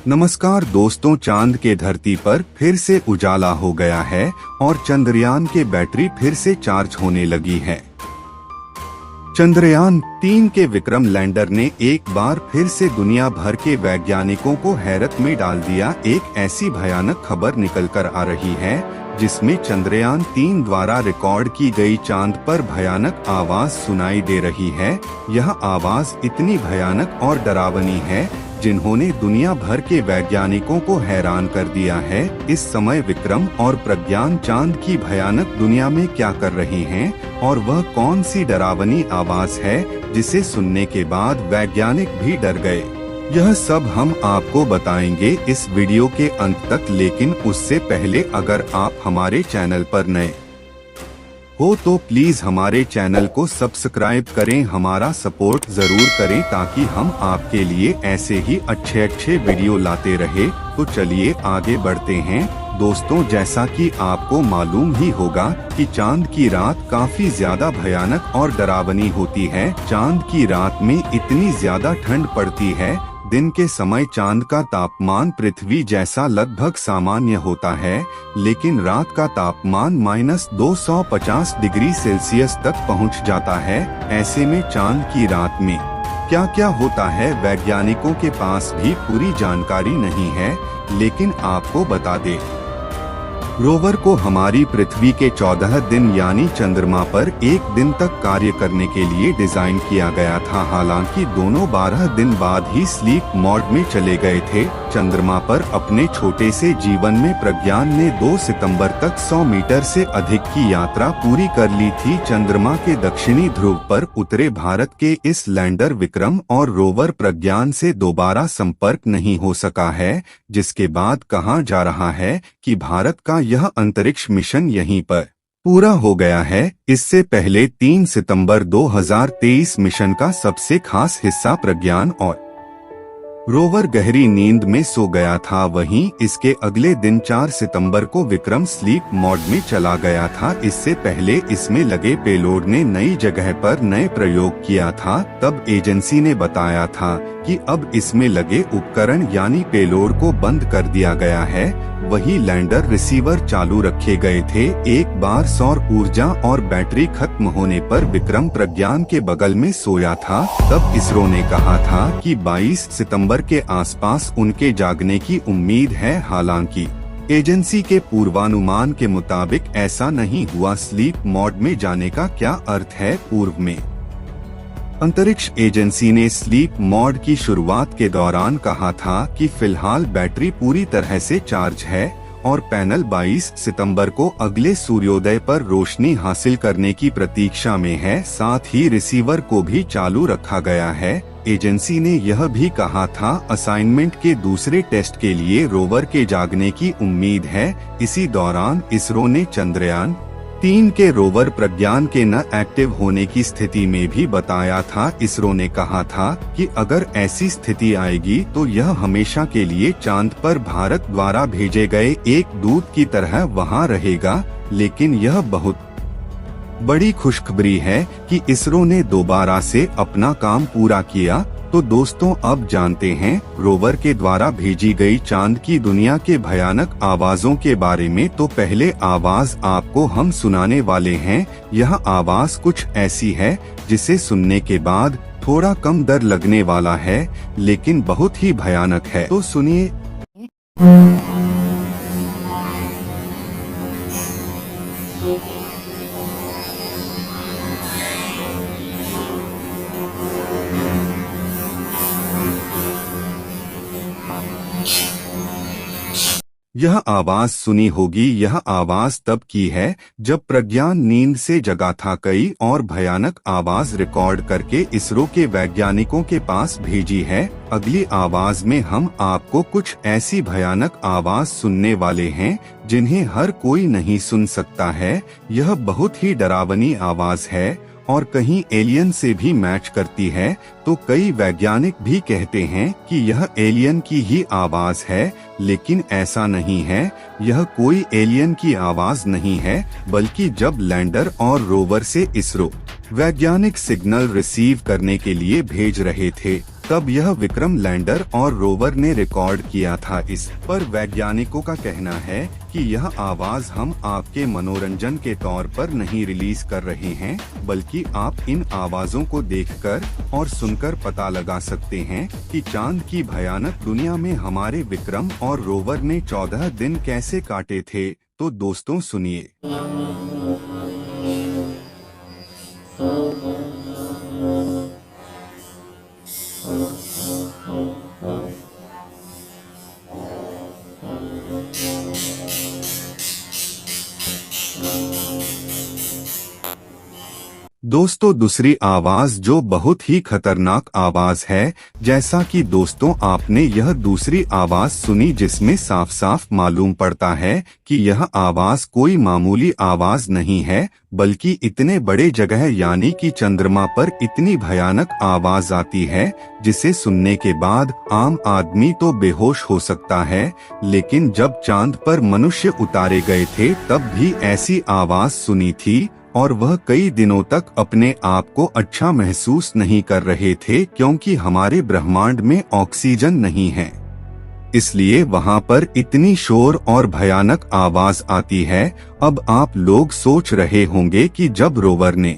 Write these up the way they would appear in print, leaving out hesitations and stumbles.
नमस्कार दोस्तों, चांद के धरती पर फिर से उजाला हो गया है और चंद्रयान के बैटरी फिर से चार्ज होने लगी है। चंद्रयान 3 के विक्रम लैंडर ने एक बार फिर से दुनिया भर के वैज्ञानिकों को हैरत में डाल दिया। एक ऐसी भयानक खबर निकल कर आ रही है जिसमें चंद्रयान 3 द्वारा रिकॉर्ड की गई चांद पर भयानक आवाज सुनाई दे रही है। यह आवाज इतनी भयानक और डरावनी है जिन्होंने दुनिया भर के वैज्ञानिकों को हैरान कर दिया है। इस समय विक्रम और प्रज्ञान चांद की भयानक दुनिया में क्या कर रहे हैं और वह कौन सी डरावनी आवाज है जिसे सुनने के बाद वैज्ञानिक भी डर गए। यह सब हम आपको बताएंगे इस वीडियो के अंत तक, लेकिन उससे पहले अगर आप हमारे चैनल पर नए हो तो प्लीज हमारे चैनल को सब्सक्राइब करें, हमारा सपोर्ट जरूर करें ताकि हम आपके लिए ऐसे ही अच्छे वीडियो लाते रहे। तो चलिए आगे बढ़ते हैं। दोस्तों, जैसा कि आपको मालूम ही होगा कि चांद की रात काफी ज्यादा भयानक और डरावनी होती है। चांद की रात में इतनी ज्यादा ठंड पड़ती है। दिन के समय चांद का तापमान पृथ्वी जैसा लगभग सामान्य होता है, लेकिन रात का तापमान -250 डिग्री सेल्सियस तक पहुंच जाता है। ऐसे में चांद की रात में क्या क्या होता है, वैज्ञानिकों के पास भी पूरी जानकारी नहीं है, लेकिन आपको बता दें। रोवर को हमारी पृथ्वी के 14 दिन यानी चंद्रमा पर एक दिन तक कार्य करने के लिए डिजाइन किया गया था। हालांकि दोनों 12 दिन बाद ही स्लीप मोड में चले गए थे। चंद्रमा पर अपने छोटे से जीवन में प्रज्ञान ने 2 सितंबर तक 100 मीटर से अधिक की यात्रा पूरी कर ली थी। चंद्रमा के दक्षिणी ध्रुव पर उतरे भारत के इस लैंडर विक्रम और रोवर प्रज्ञान से दोबारा संपर्क नहीं हो सका है, जिसके बाद कहा जा रहा है कि भारत का यह अंतरिक्ष मिशन यहीं पर पूरा हो गया है। इससे पहले 3 सितंबर 2023 मिशन का सबसे खास हिस्सा प्रज्ञान और रोवर गहरी नींद में सो गया था। वहीं इसके अगले दिन 4 सितंबर को विक्रम स्लीप मोड में चला गया था। इससे पहले इसमें लगे पेलोड ने नई जगह पर नए प्रयोग किया था। तब एजेंसी ने बताया था कि अब इसमें लगे उपकरण यानी पेलोड को बंद कर दिया गया है। वही लैंडर रिसीवर चालू रखे गए थे। एक बार सौर ऊर्जा और बैटरी खत्म होने पर विक्रम प्रज्ञान के बगल में सोया था। तब इसरो ने कहा था कि 22 सितंबर के आसपास उनके जागने की उम्मीद है। हालांकि एजेंसी के पूर्वानुमान के मुताबिक ऐसा नहीं हुआ। स्लीप मोड में जाने का क्या अर्थ है? पूर्व में अंतरिक्ष एजेंसी ने स्लीप मोड की शुरुआत के दौरान कहा था कि फिलहाल बैटरी पूरी तरह से चार्ज है और पैनल 22 सितंबर को अगले सूर्योदय पर रोशनी हासिल करने की प्रतीक्षा में है। साथ ही रिसीवर को भी चालू रखा गया है। एजेंसी ने यह भी कहा था असाइनमेंट के दूसरे टेस्ट के लिए रोवर के जागने की उम्मीद है। इसी दौरान इसरो ने चंद्रयान 3 के रोवर प्रज्ञान के न एक्टिव होने की स्थिति में भी बताया था। इसरो ने कहा था कि अगर ऐसी स्थिति आएगी तो यह हमेशा के लिए चांद पर भारत द्वारा भेजे गए एक दूत की तरह वहां रहेगा। लेकिन यह बहुत बड़ी खुशखबरी है कि इसरो ने दोबारा से अपना काम पूरा किया। तो दोस्तों, अब जानते हैं रोवर के द्वारा भेजी गई चांद की दुनिया के भयानक आवाजों के बारे में। तो पहले आवाज आपको हम सुनाने वाले हैं। यह आवाज कुछ ऐसी है जिसे सुनने के बाद थोड़ा कम डर लगने वाला है, लेकिन बहुत ही भयानक है। तो सुनिए। यह आवाज सुनी होगी। यह आवाज तब की है जब प्रज्ञान नींद से जगा था। कई और भयानक आवाज रिकॉर्ड करके इसरो के वैज्ञानिकों के पास भेजी है। अगली आवाज में हम आपको कुछ ऐसी भयानक आवाज सुनने वाले हैं जिन्हें हर कोई नहीं सुन सकता है। यह बहुत ही डरावनी आवाज है और कहीं एलियन से भी मैच करती है। तो कई वैज्ञानिक भी कहते हैं कि यह एलियन की ही आवाज है, लेकिन ऐसा नहीं है। यह कोई एलियन की आवाज नहीं है, बल्कि जब लैंडर और रोवर से इसरो वैज्ञानिक सिग्नल रिसीव करने के लिए भेज रहे थे, तब यह विक्रम लैंडर और रोवर ने रिकॉर्ड किया था। इस पर वैज्ञानिकों का कहना है कि यह आवाज हम आपके मनोरंजन के तौर पर नहीं रिलीज कर रहे हैं, बल्कि आप इन आवाजों को देखकर और सुनकर पता लगा सकते हैं कि चांद की भयानक दुनिया में हमारे विक्रम और रोवर ने 14 दिन कैसे काटे थे। तो दोस्तों सुनिए। दोस्तों दूसरी आवाज जो बहुत ही खतरनाक आवाज है, जैसा कि दोस्तों आपने यह दूसरी आवाज सुनी जिसमें साफ साफ मालूम पड़ता है कि यह आवाज कोई मामूली आवाज नहीं है, बल्कि इतने बड़े जगह यानी कि चंद्रमा पर इतनी भयानक आवाज आती है जिसे सुनने के बाद आम आदमी तो बेहोश हो सकता है। लेकिन जब चांद पर मनुष्य उतारे गए थे तब भी ऐसी आवाज सुनी थी, और वह कई दिनों तक अपने आप को अच्छा महसूस नहीं कर रहे थे, क्योंकि हमारे ब्रह्मांड में ऑक्सीजन नहीं है, इसलिए वहां पर इतनी शोर और भयानक आवाज आती है। अब आप लोग सोच रहे होंगे कि जब रोवर ने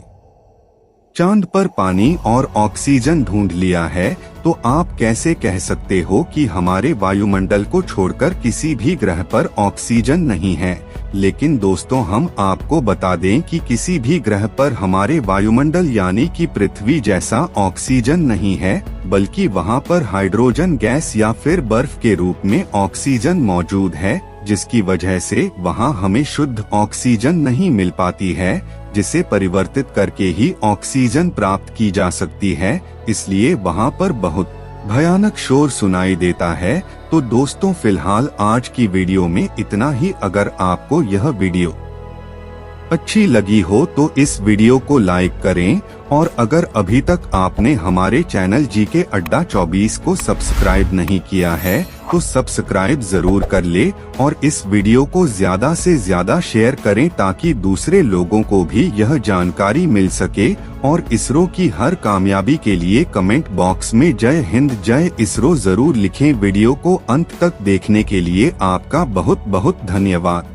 चांद पर पानी और ऑक्सीजन ढूंढ लिया है तो आप कैसे कह सकते हो कि हमारे वायुमंडल को छोड़कर किसी भी ग्रह पर ऑक्सीजन नहीं है। लेकिन दोस्तों हम आपको बता दें कि किसी भी ग्रह पर हमारे वायुमंडल यानी कि पृथ्वी जैसा ऑक्सीजन नहीं है, बल्कि वहां पर हाइड्रोजन गैस या फिर बर्फ के रूप में ऑक्सीजन मौजूद है, जिसकी वजह से वहां हमें शुद्ध ऑक्सीजन नहीं मिल पाती है, जिसे परिवर्तित करके ही ऑक्सीजन प्राप्त की जा सकती है। इसलिए वहां पर बहुत भयानक शोर सुनाई देता है। तो दोस्तों फिलहाल आज की वीडियो में इतना ही। अगर आपको यह वीडियो अच्छी लगी हो तो इस वीडियो को लाइक करें, और अगर अभी तक आपने हमारे चैनल जीके अड्डा 24 को सब्सक्राइब नहीं किया है तो सब्सक्राइब जरूर कर ले, और इस वीडियो को ज्यादा से ज्यादा शेयर करें ताकि दूसरे लोगों को भी यह जानकारी मिल सके। और इसरो की हर कामयाबी के लिए कमेंट बॉक्स में जय हिंद जय इसरो जरूर लिखें। वीडियो को अंत तक देखने के लिए आपका बहुत बहुत धन्यवाद।